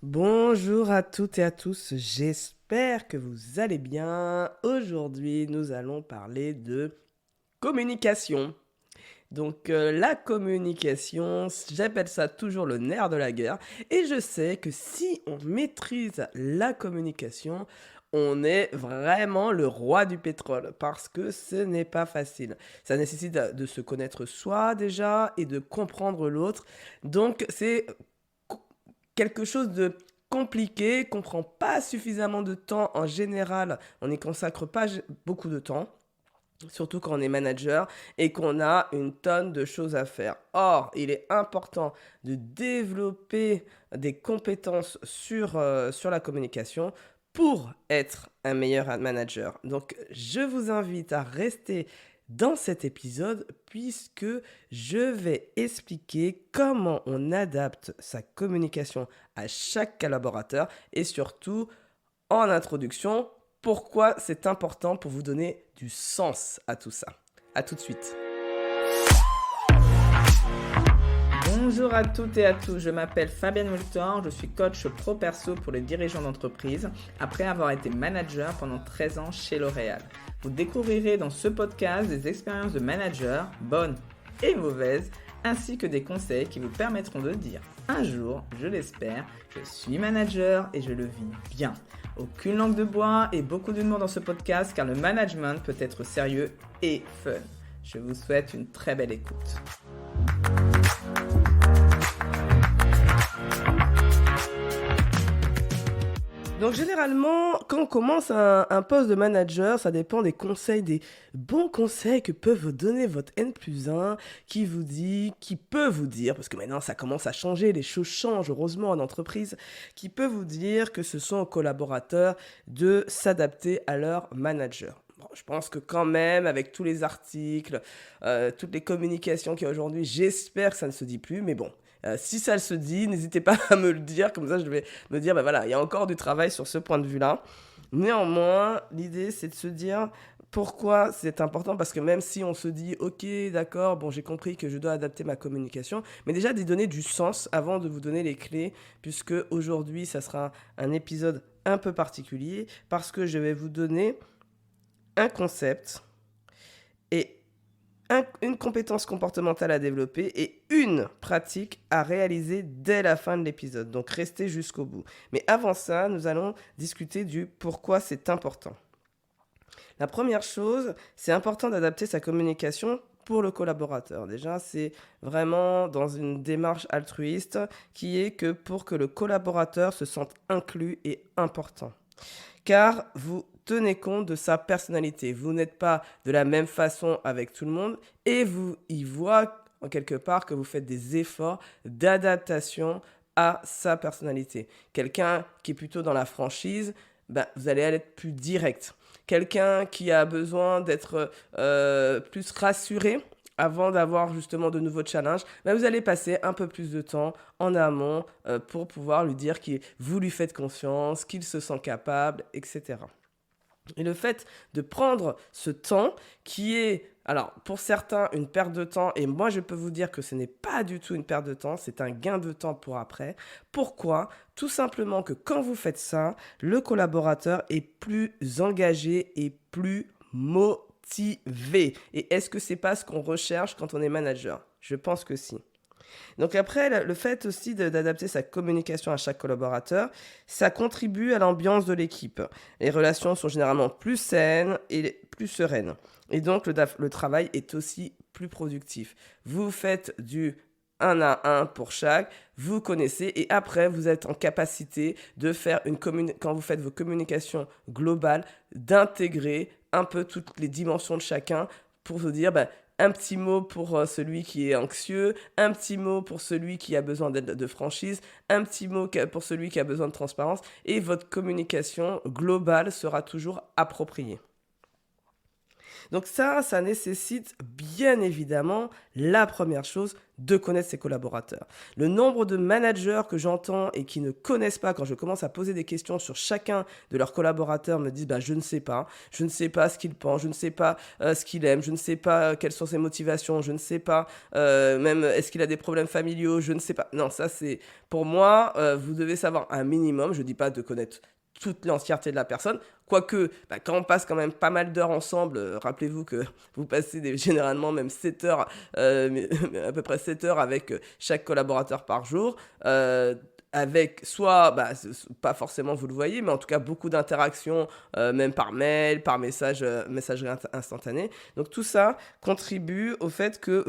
Bonjour à toutes et à tous, j'espère que vous allez bien. Aujourd'hui, nous allons parler de communication. La communication, j'appelle ça toujours le nerf de la guerre. Et je sais que si on maîtrise la communication, on est vraiment le roi du pétrole parce que ce n'est pas facile. Ça nécessite de se connaître soi déjà et de comprendre l'autre. Donc c'est quelque chose de compliqué, qu'on prend pas suffisamment de temps en général, on n'y consacre pas beaucoup de temps, surtout quand on est manager et qu'on a une tonne de choses à faire. Or, il est important de développer des compétences sur la communication pour être un meilleur manager. Donc, je vous invite à rester dans cet épisode puisque je vais expliquer comment on adapte sa communication à chaque collaborateur et surtout en introduction pourquoi c'est important pour vous donner du sens à tout ça. À tout de suite. Bonjour à toutes et à tous, je m'appelle Fabienne Multor, je suis coach pro perso pour les dirigeants d'entreprise après avoir été manager pendant 13 ans chez L'Oréal. Vous découvrirez dans ce podcast des expériences de manager, bonnes et mauvaises, ainsi que des conseils qui vous permettront de dire un jour, je l'espère, je suis manager et je le vis bien. Aucune langue de bois et beaucoup d'humour dans ce podcast car le management peut être sérieux et fun. Je vous souhaite une très belle écoute. Donc généralement, quand on commence un poste de manager, ça dépend des conseils, des bons conseils que peut vous donner votre N+1, qui peut vous dire, parce que maintenant ça commence à changer, les choses changent heureusement en entreprise, qui peut vous dire que ce sont aux collaborateurs de s'adapter à leur manager. Bon, je pense que quand même, avec tous les articles, toutes les communications qu'il y a aujourd'hui, j'espère que ça ne se dit plus, mais bon. Si ça se dit, n'hésitez pas à me le dire, comme ça je vais me dire, ben voilà, il y a encore du travail sur ce point de vue-là. Néanmoins, l'idée c'est de se dire pourquoi c'est important, parce que même si on se dit, ok, d'accord, bon, j'ai compris que je dois adapter ma communication, mais déjà d'y donner du sens avant de vous donner les clés, puisque aujourd'hui, ça sera un épisode un peu particulier, parce que je vais vous donner un concept et une compétence comportementale à développer et une pratique à réaliser dès la fin de l'épisode. Donc restez jusqu'au bout. Mais avant ça, nous allons discuter du pourquoi c'est important. La première chose, c'est important d'adapter sa communication pour le collaborateur. Déjà, c'est vraiment dans une démarche altruiste qui est que pour que le collaborateur se sente inclus et important. Car vous tenez compte de sa personnalité. Vous n'êtes pas de la même façon avec tout le monde et il voit en quelque part que vous faites des efforts d'adaptation à sa personnalité. Quelqu'un qui est plutôt dans la franchise, ben, vous allez être plus direct. Quelqu'un qui a besoin d'être plus rassuré avant d'avoir justement de nouveaux challenges, ben vous allez passer un peu plus de temps en amont pour pouvoir lui dire que vous lui faites confiance, qu'il se sent capable, etc. Et le fait de prendre ce temps qui est, alors pour certains, une perte de temps, et moi je peux vous dire que ce n'est pas du tout une perte de temps, c'est un gain de temps pour après. Pourquoi? Tout simplement que quand vous faites ça, le collaborateur est plus engagé et plus motivé. Et est-ce que c'est pas ce qu'on recherche quand on est manager? Je pense que si. Donc après, le fait aussi d'adapter sa communication à chaque collaborateur, ça contribue à l'ambiance de l'équipe. Les relations sont généralement plus saines et plus sereines. Et donc le travail est aussi plus productif. Vous faites du 1 à 1 pour chaque, vous connaissez et après vous êtes en capacité de faire quand vous faites vos communications globales, d'intégrer un peu toutes les dimensions de chacun pour vous dire, ben, un petit mot pour celui qui est anxieux, un petit mot pour celui qui a besoin d'aide de franchise, un petit mot pour celui qui a besoin de transparence, et votre communication globale sera toujours appropriée. Donc ça nécessite bien évidemment la première chose, de connaître ses collaborateurs. Le nombre de managers que j'entends et qui ne connaissent pas, quand je commence à poser des questions sur chacun de leurs collaborateurs, me disent je ne sais pas ce qu'il pense, je ne sais pas ce qu'il aime, je ne sais pas quelles sont ses motivations, je ne sais pas même est-ce qu'il a des problèmes familiaux, je ne sais pas. Non, ça c'est pour moi, vous devez savoir un minimum, je ne dis pas de connaître toute l'entièreté de la personne. Quoique, quand on passe quand même pas mal d'heures ensemble, rappelez-vous que vous passez généralement même 7 heures, à peu près 7 heures avec chaque collaborateur par jour, avec soit, pas forcément vous le voyez, mais en tout cas beaucoup d'interactions, même par mail, par messagerie instantanée. Donc tout ça contribue au fait que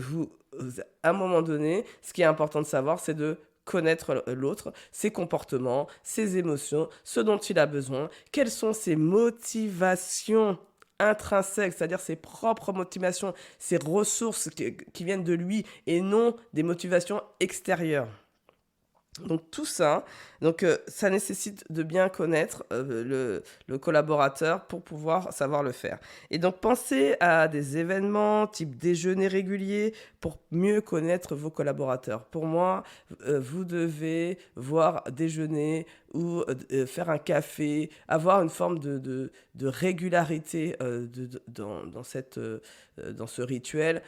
à un moment donné, ce qui est important de savoir, c'est de connaître l'autre, ses comportements, ses émotions, ce dont il a besoin, quelles sont ses motivations intrinsèques, c'est-à-dire ses propres motivations, ses ressources qui viennent de lui et non des motivations extérieures. Donc tout ça, ça nécessite de bien connaître le collaborateur pour pouvoir savoir le faire. Et donc pensez à des événements type déjeuner régulier pour mieux connaître vos collaborateurs. Pour moi, vous devez voir déjeuner ou faire un café, avoir une forme de régularité dans ce rituel.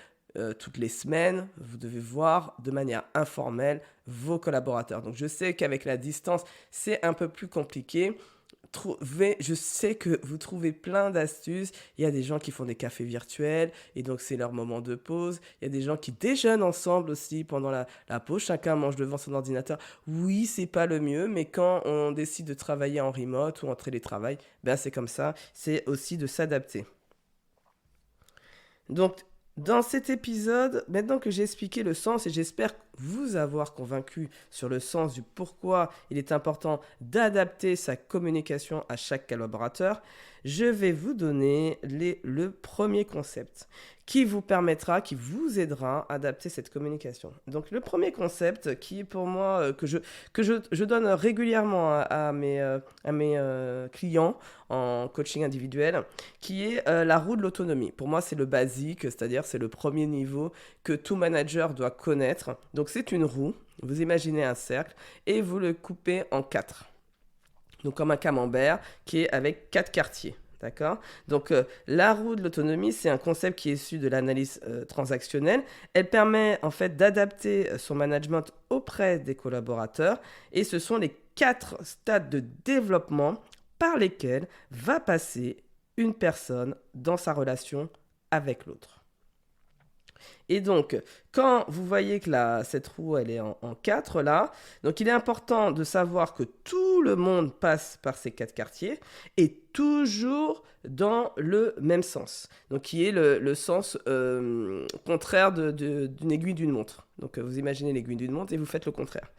Toutes les semaines, vous devez voir de manière informelle vos collaborateurs. Donc je sais qu'avec la distance, c'est un peu plus compliqué. Je sais que vous trouvez plein d'astuces. Il y a des gens qui font des cafés virtuels et donc c'est leur moment de pause. Il y a des gens qui déjeunent ensemble aussi pendant la pause. Chacun mange devant son ordinateur. Oui, c'est pas le mieux, mais quand on décide de travailler en remote ou en télétravail, c'est comme ça. C'est aussi de s'adapter. Donc, dans cet épisode, maintenant que j'ai expliqué le sens et j'espère vous avoir convaincu sur le sens du pourquoi il est important d'adapter sa communication à chaque collaborateur, je vais vous donner le premier concept qui vous aidera à adapter cette communication. Donc le premier concept qui est pour moi, que je donne régulièrement à mes clients en coaching individuel, qui est la roue de l'autonomie. Pour moi, c'est le basique, c'est-à-dire c'est le premier niveau que tout manager doit connaître. Donc c'est une roue, vous imaginez un cercle et vous le coupez en 4. Donc comme un camembert qui est avec 4 quartiers. D'accord ? Donc, la roue de l'autonomie, c'est un concept qui est issu de l'analyse transactionnelle. Elle permet en fait d'adapter son management auprès des collaborateurs et ce sont les 4 stades de développement par lesquels va passer une personne dans sa relation avec l'autre. Et donc, quand vous voyez que cette roue, elle est en 4 là, donc il est important de savoir que tout le monde passe par ces 4 quartiers et toujours dans le même sens. Donc, qui est le sens contraire d'une aiguille d'une montre. Donc, vous imaginez l'aiguille d'une montre et vous faites le contraire.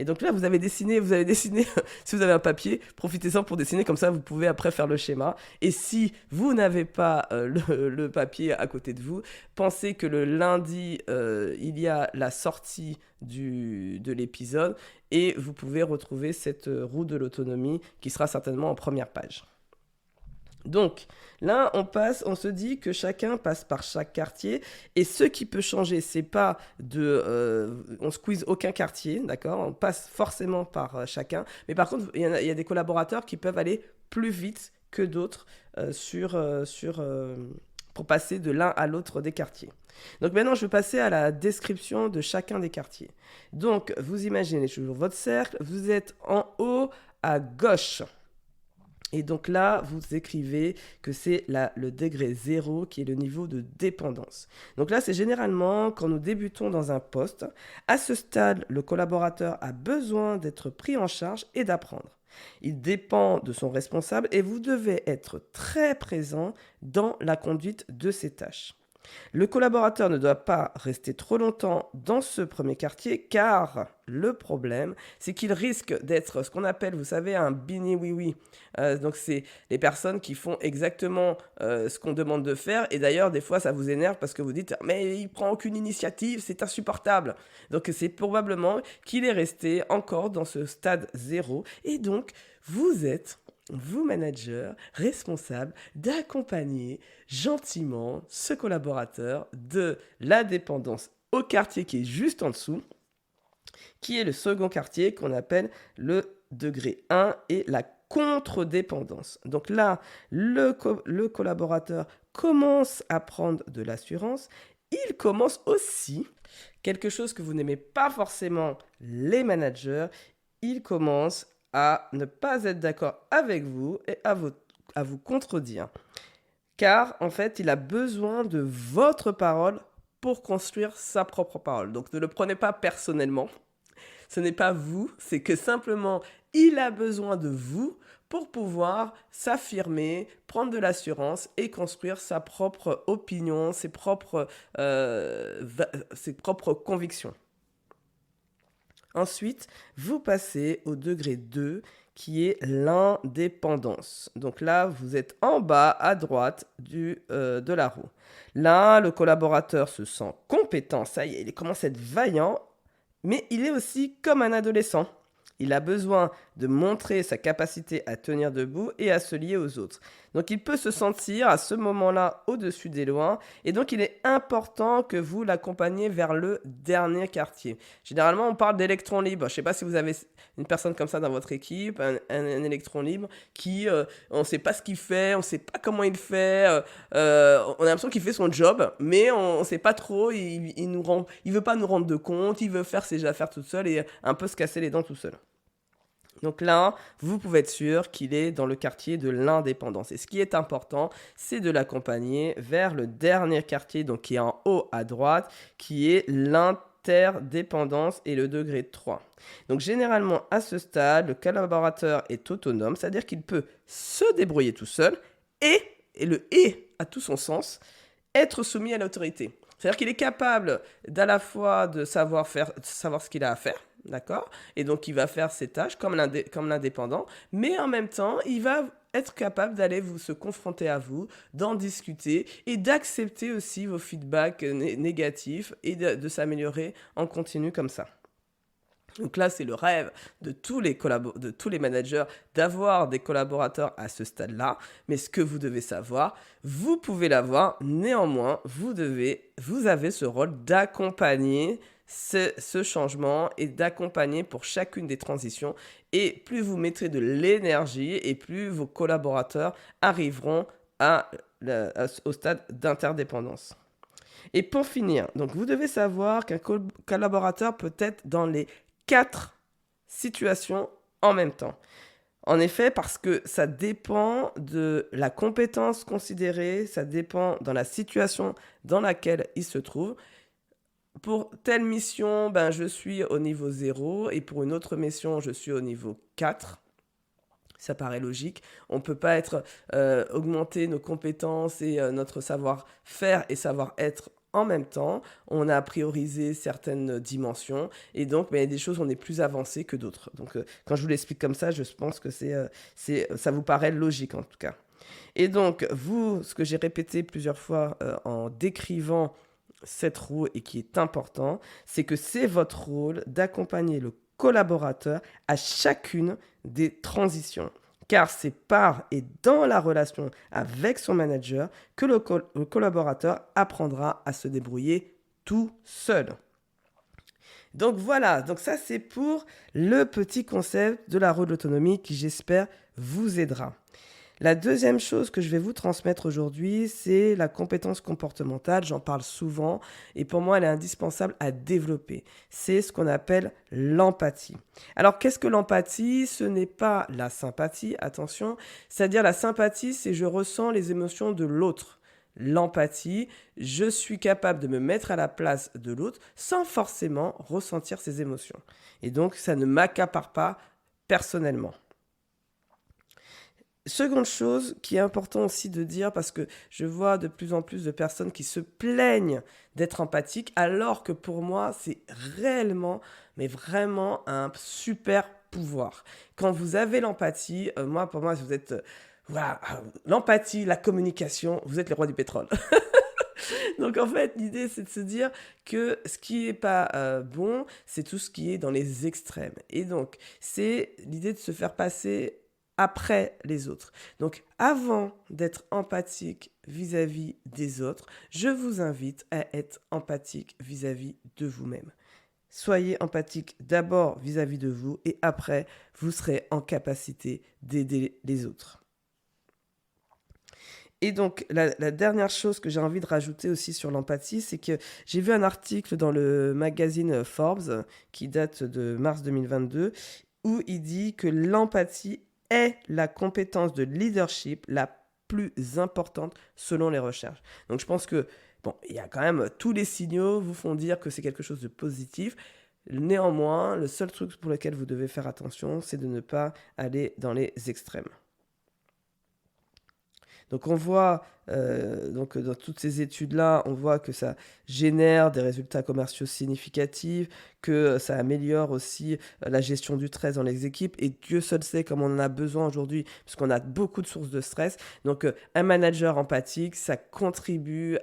Et donc là, vous avez dessiné, si vous avez un papier, profitez-en pour dessiner, comme ça vous pouvez après faire le schéma. Et si vous n'avez pas le papier à côté de vous, pensez que le lundi, il y a la sortie de l'épisode et vous pouvez retrouver cette roue de l'autonomie qui sera certainement en première page. Donc là, on se dit que chacun passe par chaque quartier et ce qui peut changer, c'est pas on squeeze aucun quartier, d'accord ? On passe forcément par chacun, mais par contre, il y a des collaborateurs qui peuvent aller plus vite que d'autres pour passer de l'un à l'autre des quartiers. Donc maintenant, je vais passer à la description de chacun des quartiers. Donc, vous imaginez toujours votre cercle, vous êtes en haut à gauche. Et donc là, vous écrivez que c'est le degré 0 qui est le niveau de dépendance. Donc là, c'est généralement quand nous débutons dans un poste. À ce stade, le collaborateur a besoin d'être pris en charge et d'apprendre. Il dépend de son responsable et vous devez être très présent dans la conduite de ses tâches. Le collaborateur ne doit pas rester trop longtemps dans ce premier quartier car le problème, c'est qu'il risque d'être ce qu'on appelle, vous savez, un bini-oui-oui. Donc, c'est les personnes qui font exactement ce qu'on demande de faire. Et d'ailleurs, des fois, ça vous énerve parce que vous dites « Mais il prend aucune initiative, c'est insupportable ». Donc, c'est probablement qu'il est resté encore dans ce stade 0. Et donc, vous êtes vous, manager, responsable d'accompagner gentiment ce collaborateur de la dépendance au quartier qui est juste en dessous, qui est le second quartier qu'on appelle le degré 1 et la contre-dépendance. Donc là, le collaborateur commence à prendre de l'assurance. Il commence aussi quelque chose que vous n'aimez pas forcément, les managers. Il commence à ne pas être d'accord avec vous et à vous contredire. Car en fait, il a besoin de votre parole pour construire sa propre parole. Donc ne le prenez pas personnellement. Ce n'est pas vous, c'est que simplement, il a besoin de vous pour pouvoir s'affirmer, prendre de l'assurance et construire sa propre opinion, ses propres convictions. Ensuite, vous passez au degré 2 qui est l'indépendance. Donc là, vous êtes en bas à droite de la roue. Là, le collaborateur se sent compétent, ça y est, il commence à être vaillant, mais il est aussi comme un adolescent. Il a besoin de montrer sa capacité à tenir debout et à se lier aux autres. Donc il peut se sentir à ce moment-là au-dessus des lois et donc il est important que vous l'accompagniez vers le dernier quartier. Généralement on parle d'électron libre. Je ne sais pas si vous avez une personne comme ça dans votre équipe, un électron libre qui, on ne sait pas ce qu'il fait, on ne sait pas comment il fait, on a l'impression qu'il fait son job, mais on ne sait pas trop, il ne veut pas nous rendre de compte, il veut faire ses affaires tout seul et un peu se casser les dents tout seul. Donc là, vous pouvez être sûr qu'il est dans le quartier de l'indépendance. Et ce qui est important, c'est de l'accompagner vers le dernier quartier, donc qui est en haut à droite, qui est l'interdépendance et le degré 3. Donc généralement, à ce stade, le collaborateur est autonome, c'est-à-dire qu'il peut se débrouiller tout seul et le « et » a tout son sens, être soumis à l'autorité. C'est-à-dire qu'il est capable d'à la fois de savoir ce qu'il a à faire, d'accord ? Et donc, il va faire ses tâches comme l'indépendant, mais en même temps, il va être capable d'aller se confronter à vous, d'en discuter et d'accepter aussi vos feedbacks négatifs et de s'améliorer en continu comme ça. Donc là, c'est le rêve de tous les managers d'avoir des collaborateurs à ce stade-là. Mais ce que vous devez savoir, vous pouvez l'avoir. Néanmoins, vous avez ce rôle d'accompagner ce changement et d'accompagner pour chacune des transitions. Et plus vous mettrez de l'énergie et plus vos collaborateurs arriveront au stade d'interdépendance. Et pour finir, donc vous devez savoir qu'un collaborateur peut être dans les 4 situations en même temps. En effet, parce que ça dépend de la compétence considérée, ça dépend dans la situation dans laquelle il se trouve. Pour telle mission, je suis au niveau 0 et pour une autre mission, je suis au niveau 4. Ça paraît logique. On ne peut pas augmenter nos compétences et notre savoir-faire et savoir-être en même temps. On a priorisé certaines dimensions et donc il y a des choses où on est plus avancé que d'autres. Donc quand je vous l'explique comme ça, je pense que ça vous paraît logique en tout cas. Et donc ce que j'ai répété plusieurs fois en décrivant cette roue et qui est important, c'est que c'est votre rôle d'accompagner le collaborateur à chacune des transitions. Car c'est par et dans la relation avec son manager que le collaborateur apprendra à se débrouiller tout seul. Donc voilà, donc ça c'est pour le petit concept de la roue de l'autonomie qui j'espère vous aidera. La deuxième chose que je vais vous transmettre aujourd'hui, c'est la compétence comportementale. J'en parle souvent et pour moi, elle est indispensable à développer. C'est ce qu'on appelle l'empathie. Alors, qu'est-ce que l'empathie ? Ce n'est pas la sympathie, attention. C'est-à-dire la sympathie, c'est je ressens les émotions de l'autre. L'empathie, je suis capable de me mettre à la place de l'autre sans forcément ressentir ses émotions. Et donc, ça ne m'accapare pas personnellement. Seconde chose qui est important aussi de dire, parce que je vois de plus en plus de personnes qui se plaignent d'être empathiques, alors que pour moi, c'est réellement, mais vraiment un super pouvoir. Quand vous avez l'empathie, pour moi, vous êtes... voilà, l'empathie, la communication, vous êtes les rois du pétrole. Donc en fait, l'idée, c'est de se dire que ce qui n'est pas bon, c'est tout ce qui est dans les extrêmes. Et donc, c'est l'idée de se faire passer après les autres. Donc, avant d'être empathique vis-à-vis des autres, je vous invite à être empathique vis-à-vis de vous-même. Soyez empathique d'abord vis-à-vis de vous et après, vous serez en capacité d'aider les autres. Et donc, la dernière chose que j'ai envie de rajouter aussi sur l'empathie, c'est que j'ai vu un article dans le magazine Forbes qui date de mars 2022 où il dit que l'empathie est la compétence de leadership la plus importante selon les recherches. Donc, je pense que, bon, il y a quand même tous les signaux vous font dire que c'est quelque chose de positif. Néanmoins, le seul truc pour lequel vous devez faire attention, c'est de ne pas aller dans les extrêmes. Donc on voit, donc dans toutes ces études-là, on voit que ça génère des résultats commerciaux significatifs, que ça améliore aussi la gestion du stress dans les équipes. Et Dieu seul sait comme on en a besoin aujourd'hui, puisqu'on a beaucoup de sources de stress. Donc un manager empathique, ça contribue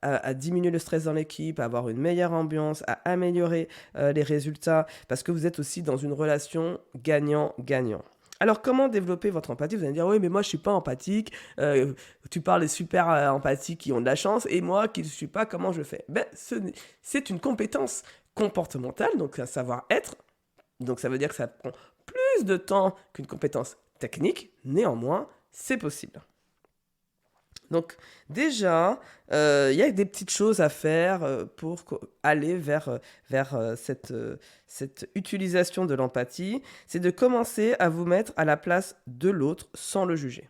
à diminuer le stress dans l'équipe, à avoir une meilleure ambiance, à améliorer les résultats, parce que vous êtes aussi dans une relation gagnant-gagnant. Alors, comment développer votre empathie? Vous allez me dire, oui, mais moi, je ne suis pas empathique. Tu parles des super empathiques qui ont de la chance. Et moi, qui ne suis pas, comment je fais? C'est une compétence comportementale, donc un savoir-être. Donc, ça veut dire que ça prend plus de temps qu'une compétence technique. Néanmoins, c'est possible. Donc déjà, il y a des petites choses à faire pour aller vers cette utilisation de l'empathie. C'est de commencer à vous mettre à la place de l'autre sans le juger.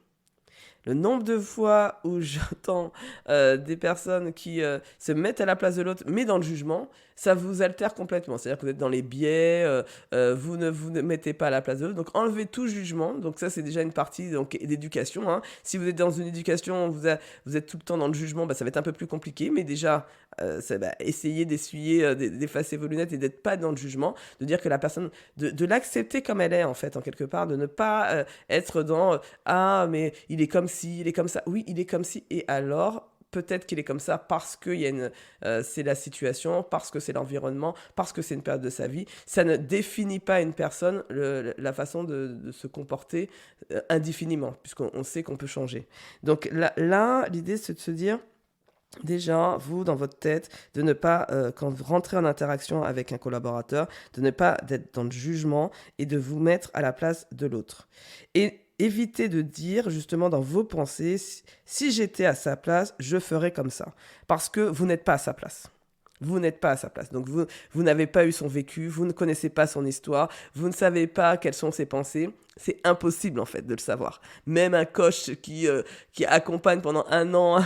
Le nombre de fois où j'entends des personnes qui se mettent à la place de l'autre, mais dans le jugement, ça vous altère complètement. C'est-à-dire que vous êtes dans les biais, vous ne mettez pas à la place de l'autre. Donc, enlevez tout jugement. Donc, ça, c'est déjà une partie d'éducation. Hein. Si vous êtes dans une éducation, vous êtes tout le temps dans le jugement, ça va être un peu plus compliqué. Mais déjà, essayez d'essuyer, d'effacer vos lunettes et d'être pas dans le jugement. De dire que la personne, de l'accepter comme elle est, en fait, en quelque part. De ne pas être dans ah, mais il est comme ci, il est comme ça. Oui, il est comme ci. Et alors, peut-être qu'il est comme ça parce que c'est la situation, parce que c'est l'environnement, parce que c'est une période de sa vie. Ça ne définit pas une personne, la façon de se comporter indéfiniment, puisqu'on sait qu'on peut changer. Donc là, l'idée, c'est de se dire, déjà, vous, dans votre tête, de ne pas, quand vous rentrez en interaction avec un collaborateur, de ne pas être dans le jugement et de vous mettre à la place de l'autre. Et évitez de dire, justement, dans vos pensées, si j'étais à sa place, je ferais comme ça. Parce que vous n'êtes pas à sa place. Vous n'êtes pas à sa place. Donc, vous n'avez pas eu son vécu, vous ne connaissez pas son histoire, vous ne savez pas quelles sont ses pensées. C'est impossible, en fait, de le savoir. Même un coach qui accompagne pendant 1 an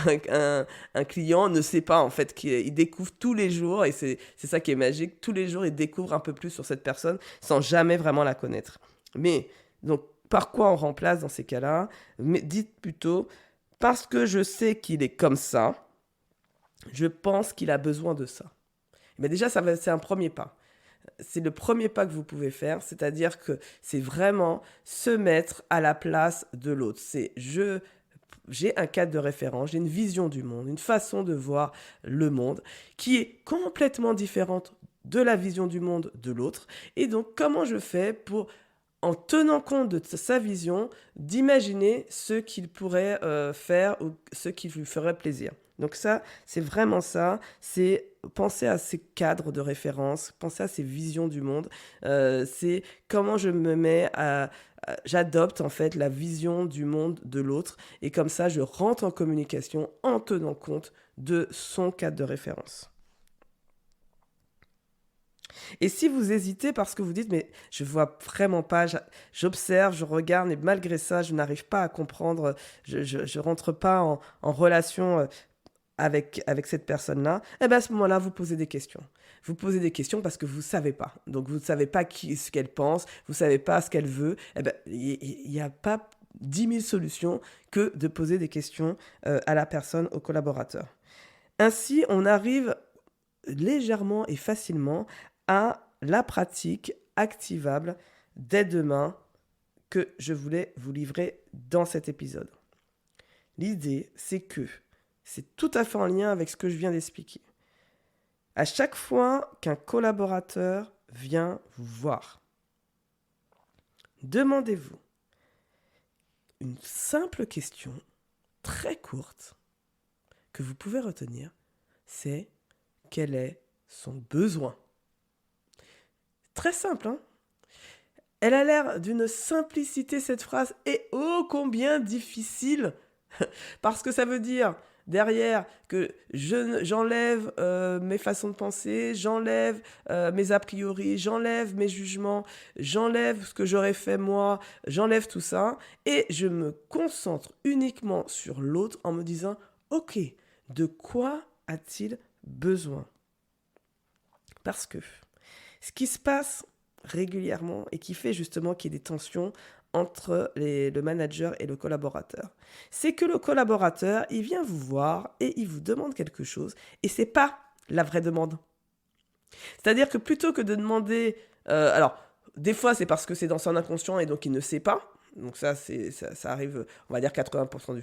un client ne sait pas, en fait, qu'il découvre tous les jours, et c'est ça qui est magique, tous les jours, il découvre un peu plus sur cette personne sans jamais vraiment la connaître. Mais, donc, par quoi on remplace dans ces cas-là? Mais dites plutôt, parce que je sais qu'il est comme ça, je pense qu'il a besoin de ça. Mais déjà, c'est un premier pas. C'est le premier pas que vous pouvez faire, c'est-à-dire que c'est vraiment se mettre à la place de l'autre. J'ai un cadre de référence, j'ai une vision du monde, une façon de voir le monde qui est complètement différente de la vision du monde de l'autre. Et donc, comment je fais pour, en tenant compte de sa vision, d'imaginer ce qu'il pourrait faire ou ce qui lui ferait plaisir. Donc ça, c'est vraiment ça, c'est penser à ces cadres de référence, penser à ces visions du monde, c'est comment je me mets j'adopte en fait la vision du monde de l'autre et comme ça, je rentre en communication en tenant compte de son cadre de référence. Et si vous hésitez parce que vous dites, mais je vois vraiment pas, j'observe, je regarde, et malgré ça, je n'arrive pas à comprendre, je rentre pas en relation avec cette personne-là, eh bien à ce moment-là, vous posez des questions. Vous posez des questions parce que vous ne savez pas. Donc, vous ne savez pas ce qu'elle pense, vous ne savez pas ce qu'elle veut. Eh bien, il n'y a pas 10 000 solutions que de poser des questions à la personne, au collaborateur. Ainsi, on arrive légèrement et facilement à la pratique activable dès demain que je voulais vous livrer dans cet épisode. L'idée, c'est que c'est tout à fait en lien avec ce que je viens d'expliquer. À chaque fois qu'un collaborateur vient vous voir, demandez-vous, une simple question, très courte, que vous pouvez retenir, c'est quel est son besoin. Très simple, hein? Elle a l'air d'une simplicité, cette phrase, et ô combien difficile, parce que ça veut dire derrière que j'enlève mes façons de penser, j'enlève mes a priori, j'enlève mes jugements, j'enlève ce que j'aurais fait moi, j'enlève tout ça, et je me concentre uniquement sur l'autre en me disant « Ok, de quoi a-t-il besoin ?» Parce que ce qui se passe régulièrement et qui fait justement qu'il y ait des tensions entre le manager et le collaborateur, c'est que le collaborateur, il vient vous voir et il vous demande quelque chose et c'est pas la vraie demande. C'est-à-dire que plutôt que de demander... alors, des fois, c'est parce que c'est dans son inconscient et donc il ne sait pas. Donc ça arrive, on va dire 80%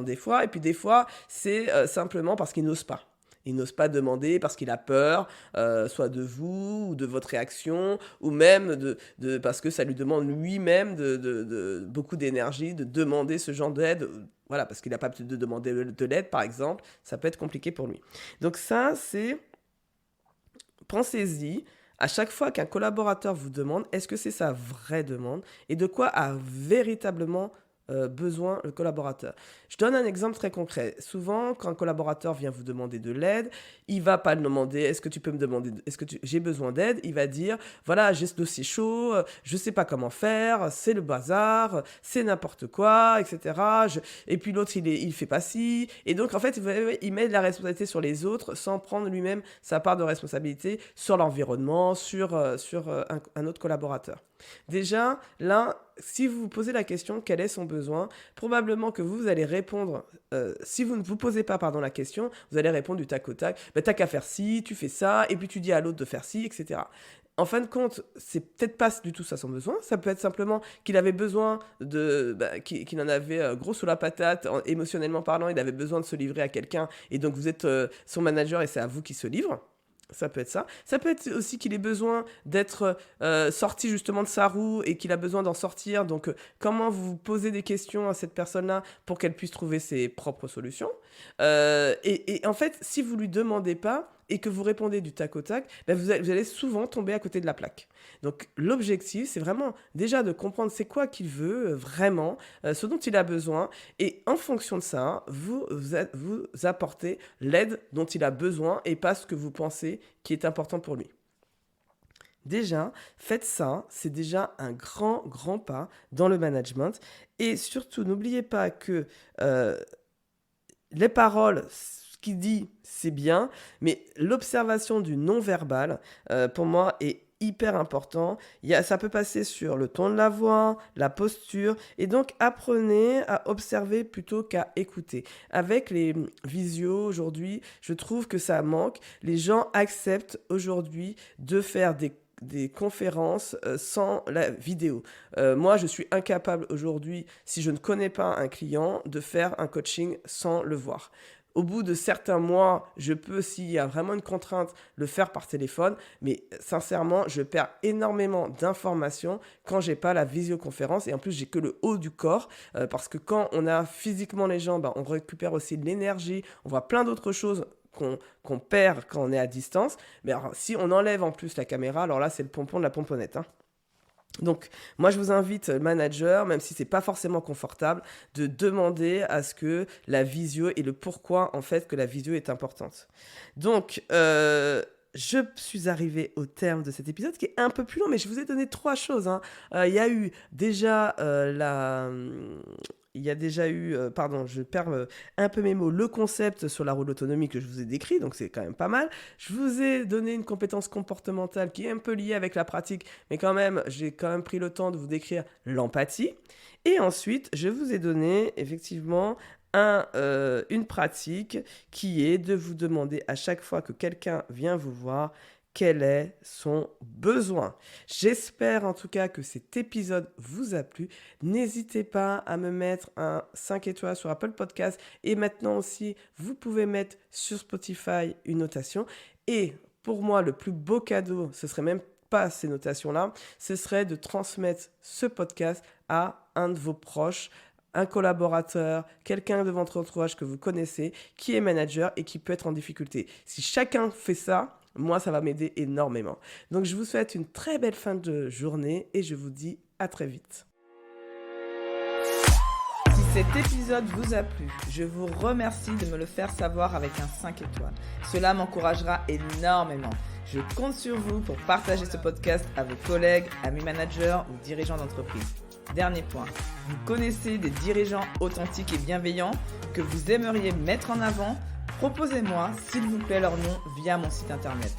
des fois. Et puis des fois, c'est simplement parce qu'il n'ose pas. Il n'ose pas demander parce qu'il a peur, soit de vous, ou de votre réaction, ou même parce que ça lui demande lui-même de beaucoup d'énergie, de demander ce genre d'aide. Voilà, parce qu'il n'a pas pu de demander de l'aide, par exemple. Ça peut être compliqué pour lui. Donc ça, c'est... Pensez-y. À chaque fois qu'un collaborateur vous demande, est-ce que c'est sa vraie demande et de quoi a véritablement besoin le collaborateur. Je donne un exemple très concret. Souvent, quand un collaborateur vient vous demander de l'aide, il ne va pas le demander, est-ce que tu peux me demander, j'ai besoin d'aide? Il va dire, voilà, j'ai ce dossier chaud, je ne sais pas comment faire, c'est le bazar, c'est n'importe quoi, etc. Et puis l'autre, il fait pas ci. Et donc, en fait, il met de la responsabilité sur les autres sans prendre lui-même sa part de responsabilité sur l'environnement, sur un autre collaborateur. Déjà, là, si vous vous posez la question, quel est son besoin, probablement que vous allez répondre, si vous ne vous posez pas la question, vous allez répondre du tac au tac, t'as qu'à faire ci, tu fais ça, et puis tu dis à l'autre de faire ci, etc. En fin de compte, c'est peut-être pas du tout ça son besoin, ça peut être simplement qu'il avait besoin qu'il en avait gros sous la patate, émotionnellement parlant, il avait besoin de se livrer à quelqu'un, et donc vous êtes son manager et c'est à vous qu'il se livre. Ça peut être ça. Ça peut être aussi qu'il ait besoin d'être sorti justement de sa roue et qu'il a besoin d'en sortir. Donc, comment vous posez des questions à cette personne-là pour qu'elle puisse trouver ses propres solutions. Et en fait, si vous ne lui demandez pas et que vous répondez du tac au tac, vous allez souvent tomber à côté de la plaque. Donc, l'objectif, c'est vraiment déjà de comprendre c'est quoi qu'il veut vraiment, ce dont il a besoin. Et en fonction de ça, vous apportez l'aide dont il a besoin et pas ce que vous pensez qui est important pour lui. Déjà, faites ça, c'est déjà un grand, grand pas dans le management. Et surtout, n'oubliez pas que les paroles, ce qu'il dit, c'est bien, mais l'observation du non-verbal, pour moi, est hyper important. Ça peut passer sur le ton de la voix, la posture, et donc apprenez à observer plutôt qu'à écouter. Avec les visios aujourd'hui, je trouve que ça manque. Les gens acceptent aujourd'hui de faire des conférences sans la vidéo. Moi, je suis incapable aujourd'hui, si je ne connais pas un client, de faire un coaching sans le voir. Au bout de certains mois, je peux, s'il y a vraiment une contrainte, le faire par téléphone. Mais sincèrement, je perds énormément d'informations quand j'ai pas la visioconférence. Et en plus, j'ai que le haut du corps. Parce que quand on a physiquement les gens, on récupère aussi de l'énergie. On voit plein d'autres choses qu'on perd quand on est à distance. Mais alors, si on enlève en plus la caméra, alors là, c'est le pompon de la pomponnette, hein. Donc, moi, je vous invite, manager, même si c'est pas forcément confortable, de demander à ce que la visio et le pourquoi, en fait, que la visio est importante. Donc, je suis arrivée au terme de cet épisode qui est un peu plus long, mais je vous ai donné 3 choses, hein. Il y a eu déjà je perds un peu mes mots, le concept sur la roue de l'autonomie que je vous ai décrit, donc c'est quand même pas mal. Je vous ai donné une compétence comportementale qui est un peu liée avec la pratique, mais quand même, j'ai quand même pris le temps de vous décrire l'empathie. Et ensuite, je vous ai donné effectivement une pratique qui est de vous demander à chaque fois que quelqu'un vient vous voir, quel est son besoin. J'espère en tout cas que cet épisode vous a plu. N'hésitez pas à me mettre un 5 étoiles sur Apple Podcast et maintenant aussi, vous pouvez mettre sur Spotify une notation. Et pour moi, le plus beau cadeau, ce serait même pas ces notations-là, ce serait de transmettre ce podcast à un de vos proches, un collaborateur, quelqu'un de votre entourage que vous connaissez, qui est manager et qui peut être en difficulté. Si chacun fait ça, moi, ça va m'aider énormément. Donc, je vous souhaite une très belle fin de journée et je vous dis à très vite. Si cet épisode vous a plu, je vous remercie de me le faire savoir avec un 5 étoiles. Cela m'encouragera énormément. Je compte sur vous pour partager ce podcast à vos collègues, amis managers ou dirigeants d'entreprise. Dernier point, vous connaissez des dirigeants authentiques et bienveillants que vous aimeriez mettre en avant? Proposez-moi, s'il vous plaît, leur nom via mon site internet.